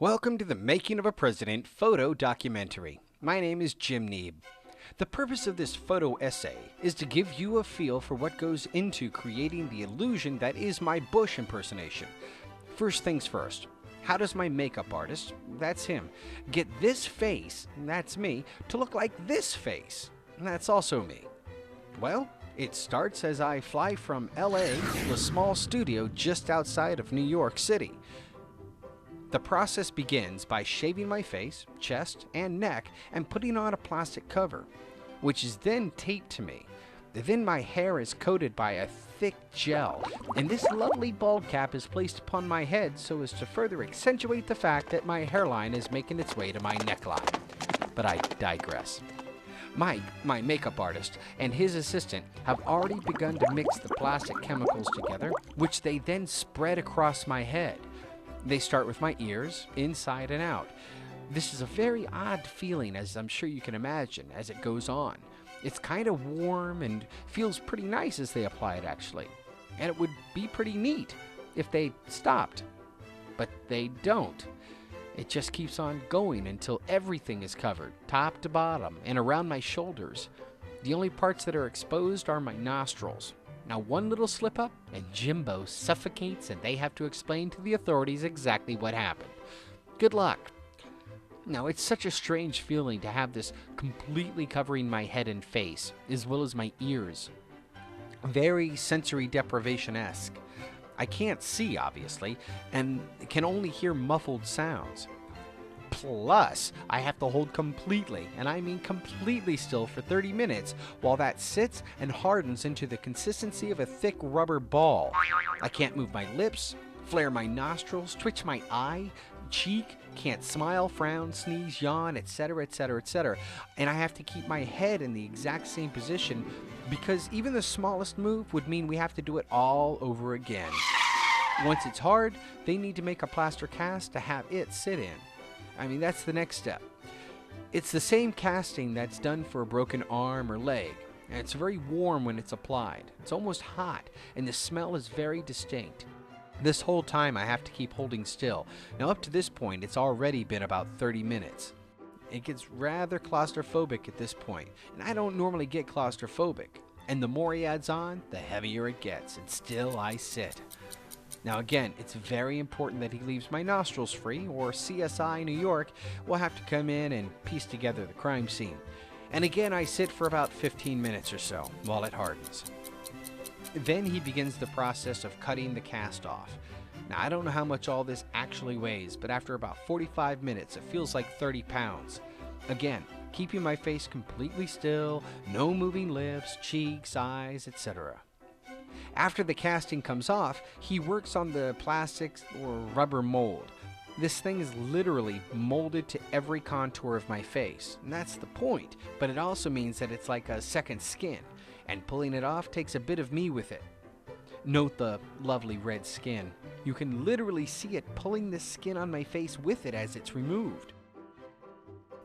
Welcome to the Making of a President photo documentary. My name is Jim Nieb. The purpose of this photo essay is to give you a feel for what goes into creating the illusion that is my Bush impersonation. First things first, how does my makeup artist, that's him, get this face, that's me, to look like this face, that's also me? Well, it starts as I fly from LA to a small studio just outside of New York City. The process begins by shaving my face, chest, and neck and putting on a plastic cover, which is then taped to me. Then my hair is coated by a thick gel, and this lovely bald cap is placed upon my head so as to further accentuate the fact that my hairline is making its way to my neckline. But I digress. Mike, my makeup artist, and his assistant have already begun to mix the plastic chemicals together, which they then spread across my head. They start with my ears, inside and out. This is a very odd feeling, as I'm sure you can imagine, as it goes on. It's kind of warm and feels pretty nice as they apply it, actually. And it would be pretty neat if they stopped. But they don't. It just keeps on going until everything is covered, top to bottom, and around my shoulders. The only parts that are exposed are my nostrils. Now, one little slip up, and Jimbo suffocates, and they have to explain to the authorities exactly what happened. Good luck. Now, it's such a strange feeling to have this completely covering my head and face, as well as my ears. Very sensory deprivation-esque. I can't see, obviously, and can only hear muffled sounds. Plus, I have to hold completely, and I mean completely still for 30 minutes while that sits and hardens into the consistency of a thick rubber ball. I can't move my lips, flare my nostrils, twitch my eye, cheek, can't smile, frown, sneeze, yawn, etc., etc., etc. And I have to keep my head in the exact same position because even the smallest move would mean we have to do it all over again. Once it's hard, they need to make a plaster cast to have it sit in. I mean, that's the next step. It's the same casting that's done for a broken arm or leg, and it's very warm when it's applied. It's almost hot, and the smell is very distinct. This whole time I have to keep holding still. Now up to this point, it's already been about 30 minutes. It gets rather claustrophobic at this point, and I don't normally get claustrophobic. And the more he adds on, the heavier it gets, and still I sit. Now again, it's very important that he leaves my nostrils free, or CSI New York will have to come in and piece together the crime scene. And again, I sit for about 15 minutes or so while it hardens. Then he begins the process of cutting the cast off. Now I don't know how much all this actually weighs, but after about 45 minutes it feels like 30 pounds. Again, keeping my face completely still, no moving lips, cheeks, eyes, etc. After the casting comes off, he works on the plastics or rubber mold. This thing is literally molded to every contour of my face, and that's the point, but it also means that it's like a second skin, and pulling it off takes a bit of me with it. Note the lovely red skin. You can literally see it pulling the skin on my face with it as it's removed.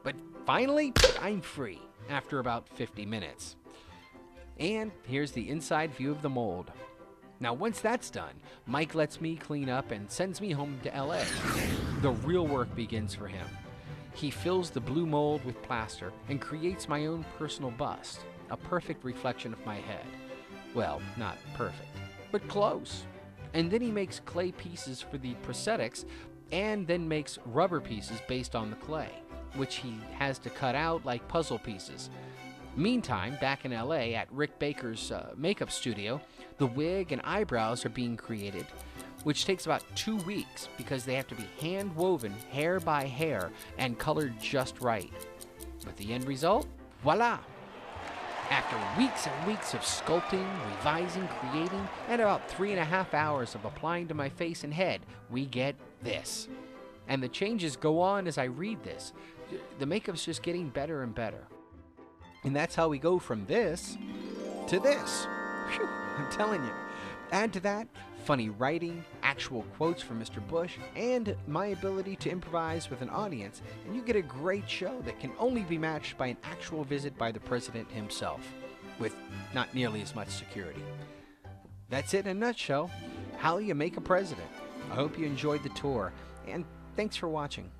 But finally, I'm free after about 50 minutes. And here's the inside view of the mold. Now once that's done, Mike lets me clean up and sends me home to LA. The real work begins for him. He fills the blue mold with plaster and creates my own personal bust, a perfect reflection of my head. Well, not perfect, but close. And then he makes clay pieces for the prosthetics and then makes rubber pieces based on the clay, which he has to cut out like puzzle pieces. Meantime, back in LA at Rick Baker's makeup studio, the wig and eyebrows are being created, which takes about 2 weeks because they have to be hand woven hair by hair and colored just right. But the end result? Voila! After weeks and weeks of sculpting, revising, creating, and about 3.5 hours of applying to my face and head, we get this. And the changes go on as I read this. The makeup's just getting better and better. And that's how we go from this to this. Whew, I'm telling you. Add to that funny writing, actual quotes from Mr. Bush, and my ability to improvise with an audience, and you get a great show that can only be matched by an actual visit by the president himself, with not nearly as much security. That's it in a nutshell. How you make a president. I hope you enjoyed the tour, and Thanks for watching.